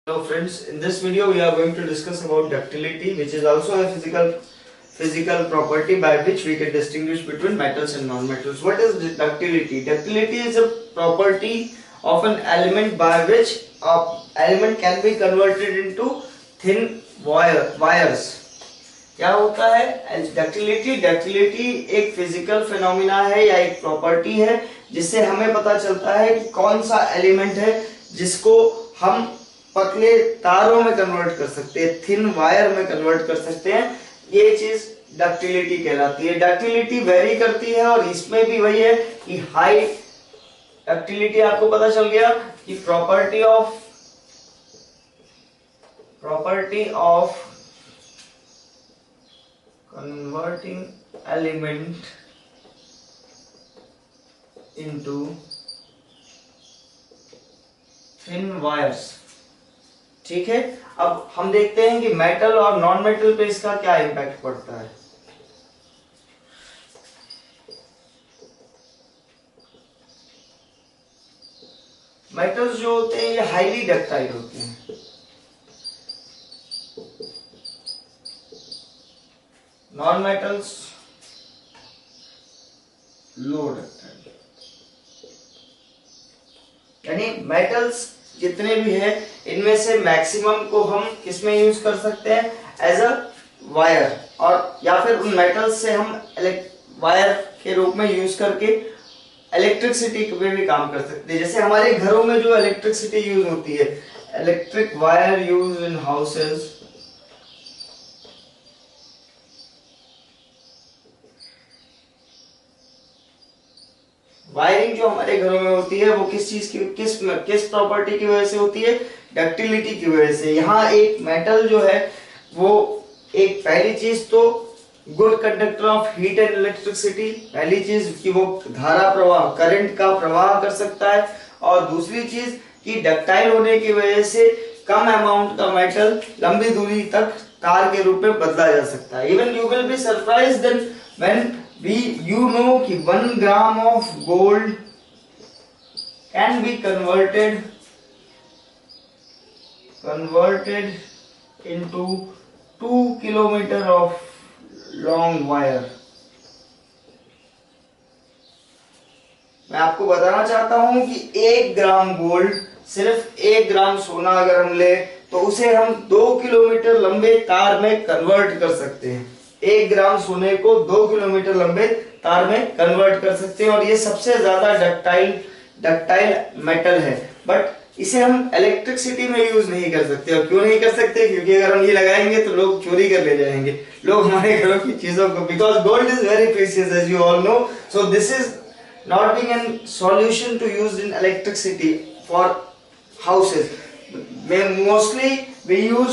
Hello friends, in this video we are going to discuss about ductility, which is also a physical property by which we can distinguish between metals and non-metals. What is ductility? Ductility is a property of an element by which an element can be converted into thin wires. क्या होता है ductility? Ductility एक physical phenomena है या एक property है जिससे हमें पता चलता है कि कौन सा एलिमेंट है जिसको हम पतले तारों में कन्वर्ट कर सकते हैं, थिन वायर में कन्वर्ट कर सकते हैं। ये चीज डक्टिलिटी कहलाती है। डक्टिलिटी वेरी करती है और इसमें भी वही है कि हाई डक्टिलिटी, आपको पता चल गया कि property of converting element into thin wires। ठीक है, अब हम देखते हैं कि मेटल और नॉन मेटल पे इसका क्या इम्पैक्ट पड़ता है। मेटल्स जो होते हैं ये हाईली डक्टाइल होते हैं, नॉन मेटल्स लो डक्टाइल। यानी मेटल्स जितने भी है इनमें से मैक्सिमम को हम किसमें यूज कर सकते हैं? एज अ वायर, और या फिर उन मेटल्स से हम वायर के रूप में यूज करके इलेक्ट्रिसिटी पे भी काम कर सकते हैं। जैसे हमारे घरों में जो इलेक्ट्रिसिटी यूज होती है, electric wire use in houses, wiring जो हमारे घरों में होती है वो किस चीज की, किस प्रॉपर्टी की वजह से होती है? डक्टिलिटी की वजह से। यहाँ एक मेटल जो है वो एक पहली चीज तो good conductor of heat and electricity, पहली चीज कि वो धारा प्रवाह, करंट का प्रवाह कर सकता है, और दूसरी चीज कि डक्टाइल होने की वजह से कम अमाउंट का मेटल लंबी दूरी तक तार के रूप में बदला जा सकता है। Even you will be surprised when you know कि 1 gram of gold can be converted into 2 kilometer of long wire। मैं आपको बताना चाहता हूं कि 1 ग्राम गोल्ड, सिर्फ 1 ग्राम सोना अगर हम ले तो उसे हम 2 किलोमीटर लंबे तार में कन्वर्ट कर सकते हैं। 1 ग्राम सोने को 2 किलोमीटर लंबे तार में कन्वर्ट कर सकते हैं, और ये सबसे ज्यादा डक्टाइल मेटल है। बट इसे हम इलेक्ट्रिसिटी में यूज नहीं कर सकते। और क्यों नहीं कर सकते? क्योंकि अगर हम ये लगाएंगे तो लोग चोरी कर ले जाएंगे, लोग हमारे घरों की चीजों को, because gold is very precious as you all know. So this is not being an solution to use in electricity for houses. Mostly we use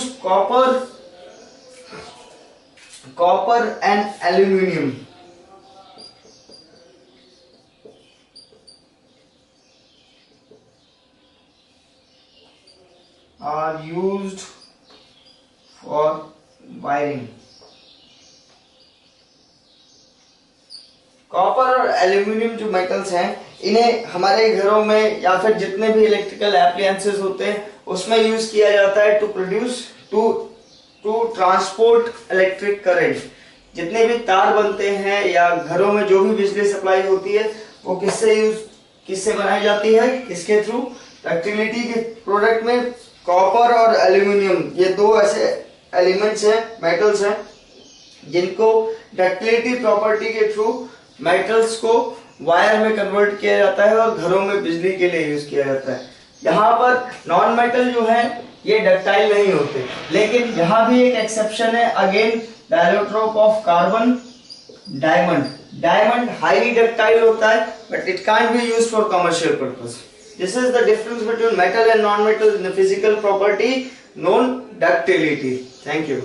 copper and aluminum are used for wiring। Copper और aluminium जो metals हैं इन्हें हमारे घरों में या फिर जितने भी इलेक्ट्रिकल एप्लायंसेस होते हैं उसमें यूज किया जाता है टू ट्रांसपोर्ट इलेक्ट्रिक करंट। जितने भी तार बनते हैं या घरों में जो भी बिजली सप्लाई होती है वो किससे बनाई जाती है? किसके थ्रू? डक्टिलिटी के प्रोडक्ट में कॉपर और एल्यूमिनियम, ये दो ऐसे एलिमेंट्स हैं, मेटल्स हैं, जिनको डक्टिलिटी प्रॉपर्टी के थ्रू मेटल्स को वायर में कन्वर्ट किया जाता है और घरों में बिजली के लिए यूज किया जाता है। यहाँ पर नॉन मेटल जो है ये डक्टाइल नहीं होते, लेकिन यहाँ भी एक एक्सेप्शन है। Again allotrope of carbon, diamond highly ductile होता है but it can't be used for commercial purpose. This is the difference between metal and non metal in the physical property known ductility. Thank you.